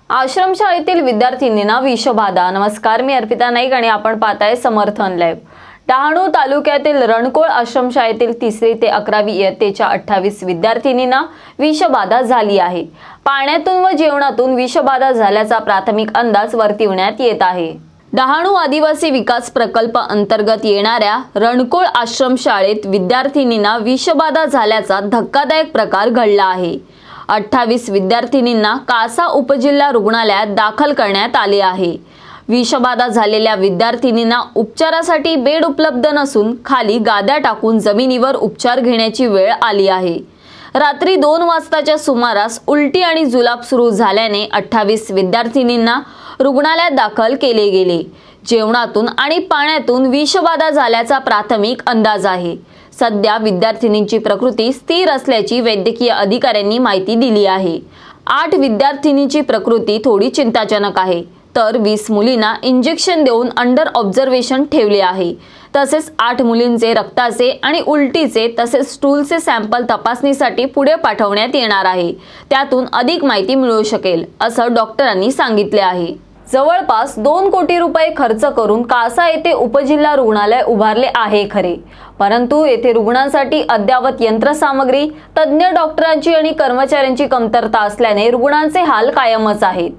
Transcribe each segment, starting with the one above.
आश्रमशाळेतील विद्यार्थिनींना विषबाधा। नमस्कार, मी अर्पिता नाईक आणि आपण पाहताय समर्थन लाईव्ह। डहाणू तालुक्यातील रणकोळ आश्रमशाळेतील 3री ते 11वी इयत्तेच्या 28 विद्यार्थिनींना विषबाधा झाली आहे। पाण्यातून व जेवणातून विषबाधा झाल्याचा प्राथमिक अंदाज वर्तविण्यात येत आहे। डहाणू आदिवासी विकास प्रकल्प अंतर्गत येणाऱ्या रणकोळ आश्रमशाळेत विद्यार्थिनींना विषबाधा झाल्याचा धक्कादायक प्रकार घडला आहे। 28 विद्यार्थिनींना कासा उपजिल्हा रुग्णालयात दाखल करण्यात आले आहे। विषबाधा झालेल्या विद्यार्थिनींना उपचारासाठी बेड उपलब्ध नसून खाली गाद्या टाकून जमिनीवर उपचार घेण्याची वेळ आली आहे। रात्री 2 वाजताच्या सुमारास उलटी आणि जुलाब सुरू झाल्याने 28 विद्यार्थिनींना रुग्णालयात दाखल केले गेले। जेवणातून आणि पाण्यातून विषबाधा झाल्याचा प्राथमिक अंदाज आहे। सध्या विद्यार्थिनींची प्रकृती स्थिर असल्याची वैद्यकीय अधिकाऱ्यांनी माहिती दिली आहे। 8 विद्यार्थिनींची प्रकृती थोडी चिंताजनक आहे, तर 20 मुलींना इंजेक्शन देऊन अंडर ऑब्झर्वेशन ठेवले आहे। तसेच 8 मुलींचे रक्ताचे आणि उलटीचे तसेच स्टूलचे सॅम्पल तपासणीसाठी पुढे पाठवण्यात येणार आहे। त्यातून अधिक माहिती मिळू शकेल, असं डॉक्टरांनी सांगितले आहे। जवळपास 2 कोटी रुपये खर्च करून कासा येथे उपजिल्हा रुग्णालय उभारले आहे खरे, परंतु येथे रुग्णांसाठी अद्यावत यंत्रसामग्री, तज्ञ डॉक्टरांची आणि कर्मचाऱ्यांची कमतरता असल्याने रुग्णांचे हाल कायमच आहेत।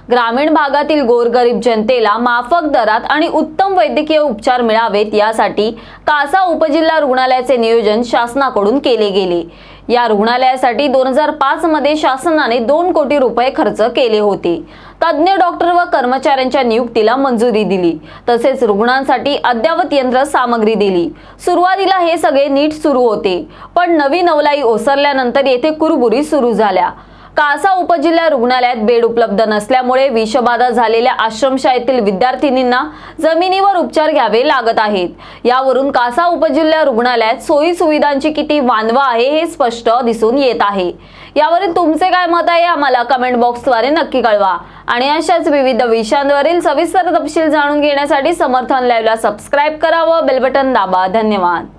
ग्रामीण भागातील गोरगरीब जनतेला माफक दरात आणि उत्तम वैद्यकीय उपचार मिळावेत यासाठी कासा उपजिल्हा रुग्णालयाचे नियोजन शासनाकडून केले गेले। या रुग्णालयासाठी 2005 मध्ये शासनाने 2 कोटी रुपये खर्च केले होते। तज्ञ डॉक्टर व कर्मचाऱ्यांच्या नियुक्तीला मंजुरी दिली, तसेच रुग्णांसाठी अद्यावत यंत्र सामग्री दिली। सुरुवातीला हे सगळे नीट सुरू होते, पण नवी नवलाई ओसरल्यानंतर येथे कुरबुरी सुरू झाल्या। कासा उपजिल्हा रुग्णालयात बेड उपलब्ध नसल्यामुळे विषबाधा झालेल्या आश्रमशाळेतील विद्यार्थिनींना जमिनीवर उपचार घ्यावे लागत आहेत। यावरून कासा उपजिल्हा रुग्णालयात सोयी सुविधांची किती वानवा आहे हे स्पष्ट दिसून येत आहे। यावरील तुमचे काय मत आहे आम्हाला कमेंट बॉक्सद्वारे नक्की कळवा आणि अशाच विविध विषयांवरील सविस्तर तपशील जाणून घेण्यासाठी समर्थन लाईव्हला सबस्क्राइब करा व बेल बटन दाबा। धन्यवाद।